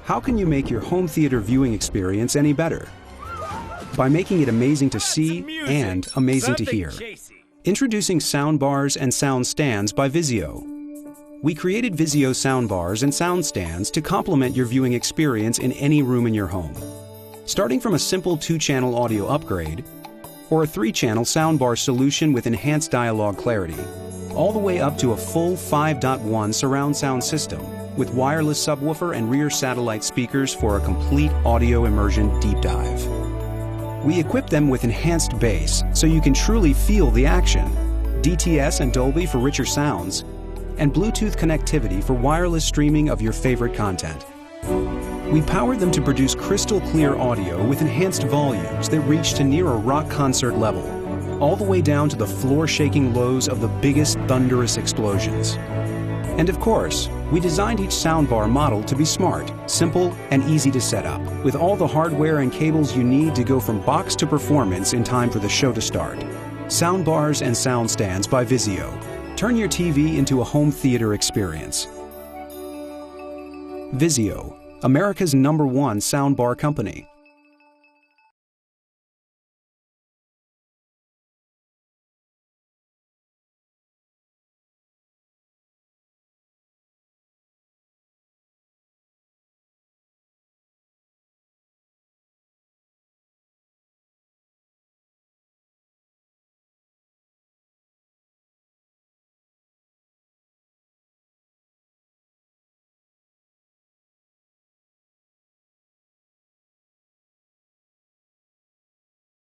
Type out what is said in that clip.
How can you make your home theater viewing experience any better? By making it amazing to see and amazing to hear. Introducing soundbars and sound stands by VIZIO. We created VIZIO soundbars and sound stands to complement your viewing experience in any room in your home. Starting from a simple 2-channel audio upgrade, or a 3-channel soundbar solution with enhanced dialogue clarity, all the way up to a full 5.1 surround sound system with wireless subwoofer and rear satellite speakers for a complete audio immersion deep dive. We equip them with enhanced bass so you can truly feel the action, DTS and Dolby for richer sounds, and Bluetooth connectivity for wireless streaming of your favorite content. We powered them to produce crystal clear audio with enhanced volumes that reach to near a rock concert level, all the way down to the floor-shaking lows of the biggest thunderous explosions. And of course, we designed each soundbar model to be smart, simple, and easy to set up, with all the hardware and cables you need to go from box to performance in time for the show to start. Soundbars and sound stands by VIZIO. Turn your TV into a home theater experience. VIZIO, America's #1 soundbar company.